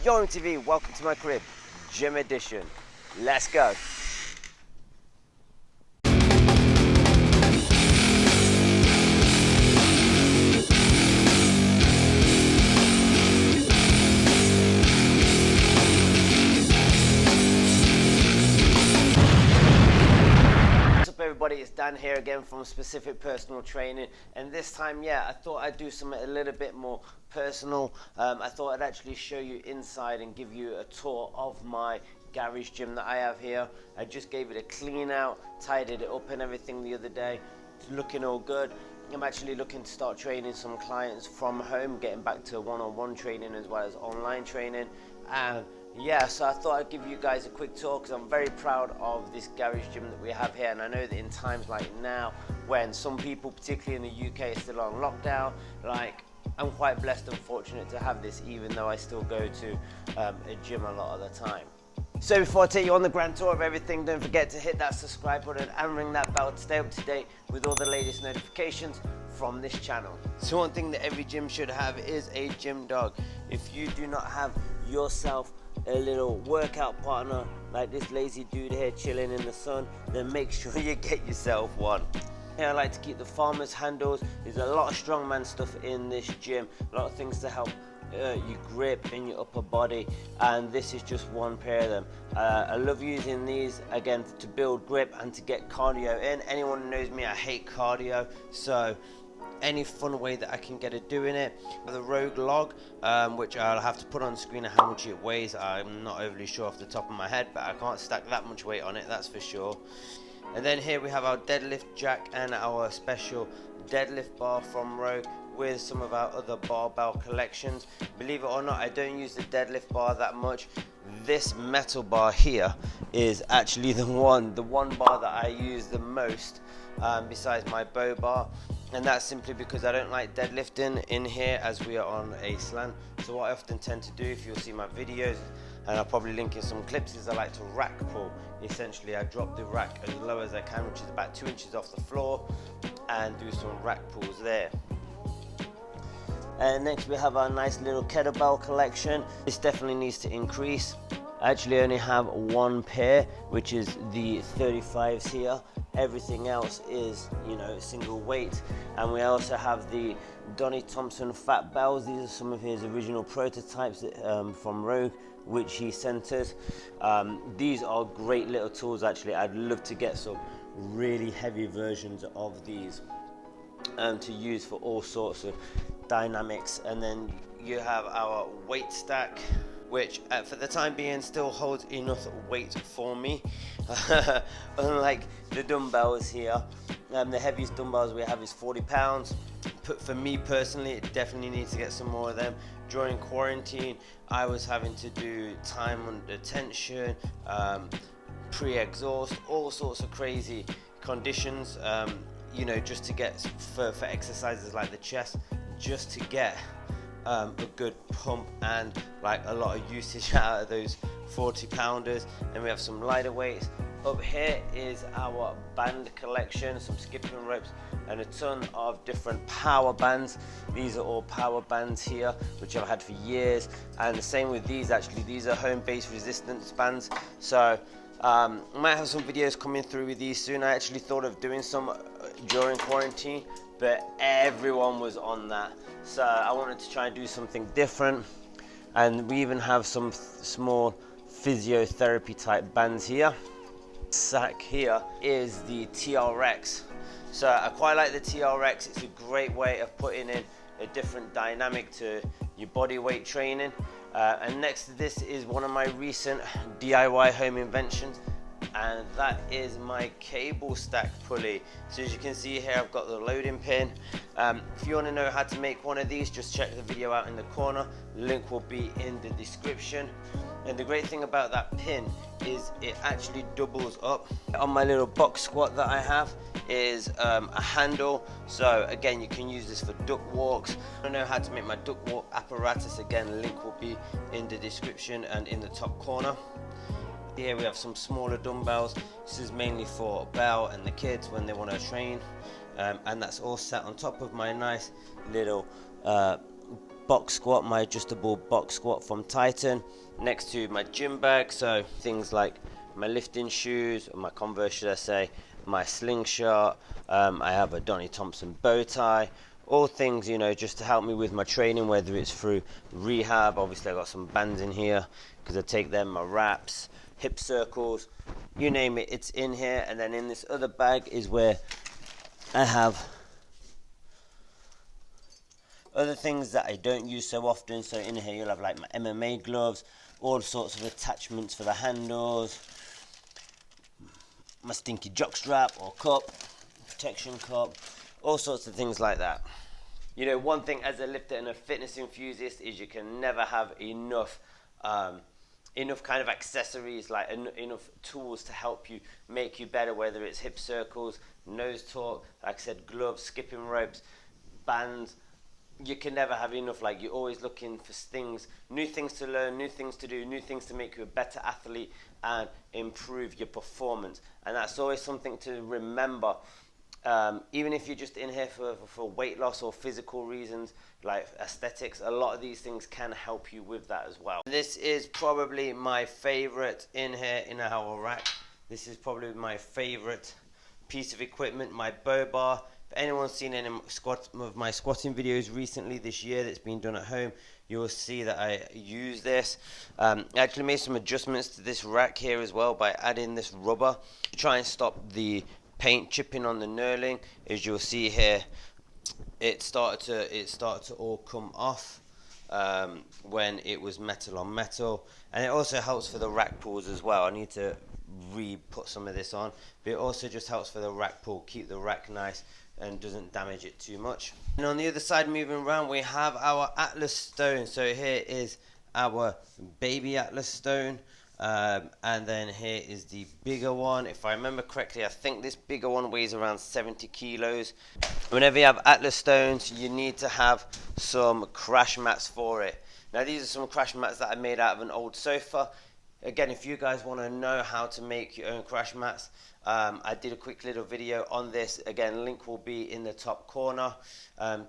Yo MTV, welcome to my crib, gym edition. Let's go. Everybody, it's Dan here again from Specific Personal Training, and this time, I thought I'd do something a little bit more personal. I thought I'd actually show you inside and give you a tour of my garage gym that I have here. I just gave it a clean out, tidied it up and everything the other day. It's looking all good. I'm actually looking to start training some clients from home, getting back to one-on-one training as well as online training. And so I thought I'd give you guys a quick tour because I'm very proud of this garage gym that we have here, and I know that in times like now, when some people, particularly in the UK, are still on lockdown, I'm quite blessed and fortunate to have this, even though I still go to a gym a lot of the time. So before I take you on the grand tour of everything, don't forget to hit that subscribe button and ring that bell to stay up to date with all the latest notifications from this channel. So one thing that every gym should have is a gym dog. If you do not have yourself a little workout partner like this lazy dude here chilling in the sun, then make sure you get yourself one. Here I like to keep the farmer's handles. There's a lot of strongman stuff in this gym, a lot of things to help your grip in your upper body, and this is just one pair of them. I love using these again to build grip and to get cardio in. Anyone who knows me, I hate cardio, so any fun way that I can get it doing it. The Rogue log, which I'll have to put on screen how much it weighs. I'm not overly sure off the top of my head, but I can't stack that much weight on it, that's for sure. And then here we have our deadlift jack and our special deadlift bar from Rogue with some of our other barbell collections. Believe it or not, I don't use the deadlift bar that much. This metal bar here is actually the one bar that I use the most, besides my bow bar, and that's simply because I don't like deadlifting in here as we are on a slant. So what I often tend to do, if you'll see my videos, and I'll probably link in some clips, is I like to rack pull. Essentially I drop the rack as low as I can, which is about 2 inches off the floor, and do some rack pulls there. And next we have our nice little kettlebell collection. This definitely needs to increase. I actually only have one pair, which is the 35s here. Everything else is, single weight. And we also have the Donnie Thompson fat bells. These are some of his original prototypes from Rogue, which he sent us. These are great little tools actually. I'd love to get some really heavy versions of these to use for all sorts of dynamics. And then you have our weight stack, which for the time being still holds enough weight for me. Unlike the dumbbells here, the heaviest dumbbells we have is 40 pounds. But for me personally, it definitely needs to get some more of them. During quarantine, I was having to do time under tension, pre-exhaust, all sorts of crazy conditions, just to get for exercises like the chest, just to get a good pump and a lot of usage out of those 40 pounders. And we have some lighter weights. Up here is our band collection, some skipping ropes and a ton of different power bands. These are all power bands here, which I've had for years, and the same with these actually. These are home-based resistance bands, so I might have some videos coming through with these soon. I actually thought of doing some during quarantine, but everyone was on that, so I wanted to try and do something different. And we even have some small physiotherapy type bands here. Sack here is the TRX. So I quite like the TRX. It's a great way of putting in a different dynamic to your body weight training. And next to this is one of my recent DIY home inventions, and that is my cable stack pulley. So as you can see here, I've got the loading pin. If you want to know how to make one of these, just check the video out in the corner. Link will be in the description. And the great thing about that pin is it actually doubles up. On my little box squat that I have is a handle, so again you can use this for duck walks. I don't know how to make my duck walk apparatus. Again, link will be in the description and in the top corner. Here we have some smaller dumbbells. This is mainly for Belle and the kids when they want to train, and that's all set on top of my nice little box squat, my adjustable box squat from Titan, next to my gym bag, so things like my lifting shoes, or my Converse should I say, my slingshot, I have a Donnie Thompson bow tie, all things, you know, just to help me with my training, whether it's through rehab. Obviously I got some bands in here because I take them, my wraps, hip circles, you name it, it's in here. And then in this other bag is where I have other things that I don't use so often. So in here you'll have like my MMA gloves, all sorts of attachments for the handles, my stinky jockstrap or cup, protection cup, all sorts of things like that. You know, one thing as a lifter and a fitness enthusiast is you can never have enough kind of accessories, like enough tools to help you make you better, whether it's hip circles, nose torque, like I said, gloves, skipping ropes, bands. You can never have enough. Like, you're always looking for things, new things to learn, new things to do, new things to make you a better athlete and improve your performance. And that's always something to remember. Even if you're just in here for weight loss or physical reasons, like aesthetics, a lot of these things can help you with that as well. This is probably my favorite in here in our rack. This is probably my favorite piece of equipment, my bow bar. If anyone's seen any of my squatting videos recently this year that's been done at home, you'll see that I use this. I actually made some adjustments to this rack here as well by adding this rubber to try and stop the paint chipping on the knurling. As you'll see here, it started to all come off when it was metal on metal, and it also helps for the rack pulls as well. I need to re-put some of this on, but it also just helps for the rack pull, keep the rack nice and doesn't damage it too much. And on the other side, moving around, we have our Atlas stone. So here is our baby Atlas stone. And then here is the bigger one. If I remember correctly, I think this bigger one weighs around 70 kilos. Whenever you have Atlas stones, you need to have some crash mats for it. Now, these are some crash mats that I made out of an old sofa. Again, if you guys want to know how to make your own crash mats, I did a quick little video on this. Again, link will be in the top corner.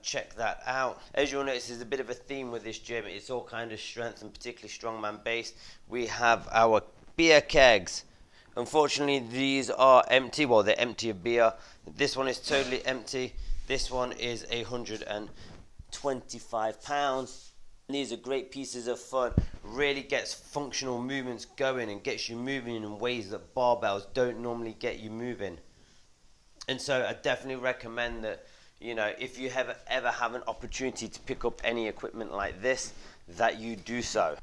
Check that out. As you'll notice, there's a bit of a theme with this gym. It's all kind of strength and particularly strongman based. We have our beer kegs. Unfortunately, these are empty. Well, they're empty of beer. This one is totally empty. This one is 125 pounds. These are great pieces of fun. Really gets functional movements going and gets you moving in ways that barbells don't normally get you moving. And so I definitely recommend that, you know, if you ever have an opportunity to pick up any equipment like this, that you do so.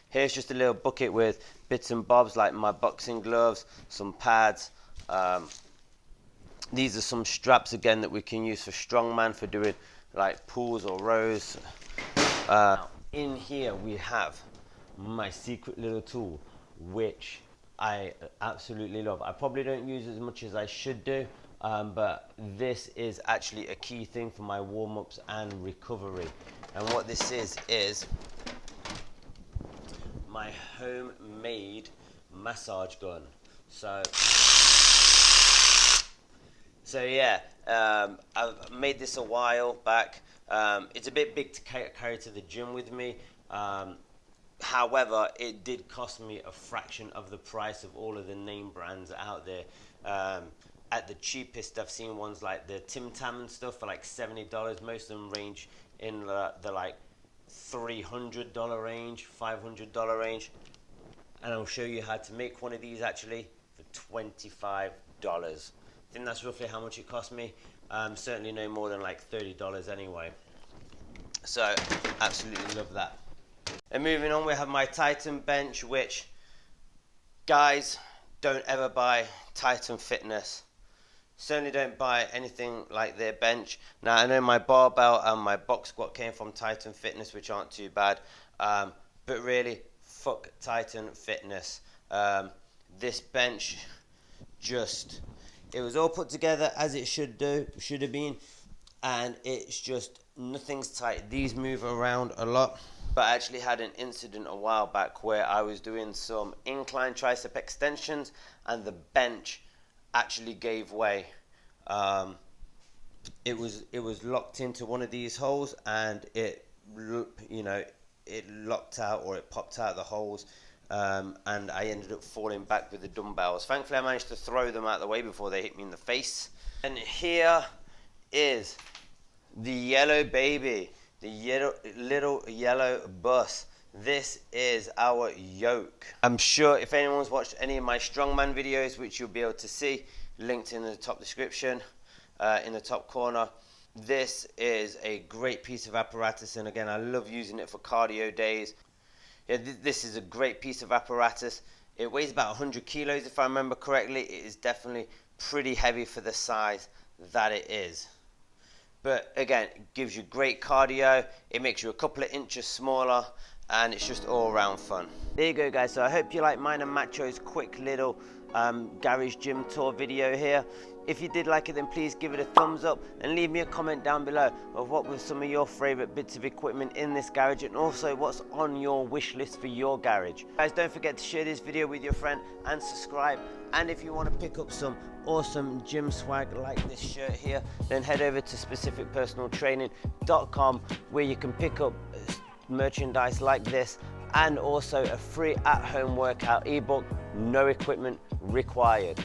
Here's just a little bucket with bits and bobs like my boxing gloves, some pads. These are some straps again that we can use for strongman for doing like pulls or rows. In here we have my secret little tool, which I absolutely love. I probably don't use as much as I should do, but this is actually a key thing for my warm-ups and recovery. And what this is my homemade massage gun. So yeah, I've made this a while back. It's a bit big to carry to the gym with me. However, it did cost me a fraction of the price of all of the name brands out there. At the cheapest, I've seen ones like the Tim Tam and stuff for like $70. Most of them range in the like $300 range, $500 range. And I'll show you how to make one of these actually for $25. I think that's roughly how much it cost me. Certainly no more than like $30 anyway. So absolutely love that. And moving on, we have my Titan bench, which, guys, don't ever buy Titan Fitness. Certainly don't buy anything like their bench. Now, I know my barbell and my box squat came from Titan Fitness, which aren't too bad. But really, fuck Titan Fitness. This bench just... It was all put together as it should have been, and it's just, nothing's tight. These move around a lot, but I actually had an incident a while back where I was doing some incline tricep extensions and the bench actually gave way. It was locked into one of these holes and it you know, it locked out or it popped out the holes, and I ended up falling back with the dumbbells. Thankfully, I managed to throw them out of the way before they hit me in the face. And here is the yellow baby, the little yellow bus. This is our yoke. I'm sure if anyone's watched any of my strongman videos, which you'll be able to see, linked in the top description, in the top corner. This is a great piece of apparatus, and again, I love using it for cardio days. Yeah, this is a great piece of apparatus. It weighs about 100 kilos if I remember correctly. It is definitely pretty heavy for the size that it is. But again, it gives you great cardio, it makes you a couple of inches smaller, and it's just all around fun. There you go, guys. So I hope you like mine and Macho's quick little garage gym tour video here. If you did like it, then please give it a thumbs up and leave me a comment down below of what were some of your favorite bits of equipment in this garage, and also what's on your wish list for your garage. Guys, don't forget to share this video with your friend and subscribe. And if you want to pick up some awesome gym swag like this shirt here, then head over to specificpersonaltraining.com, where you can pick up merchandise like this and also a free at-home workout ebook, no equipment required.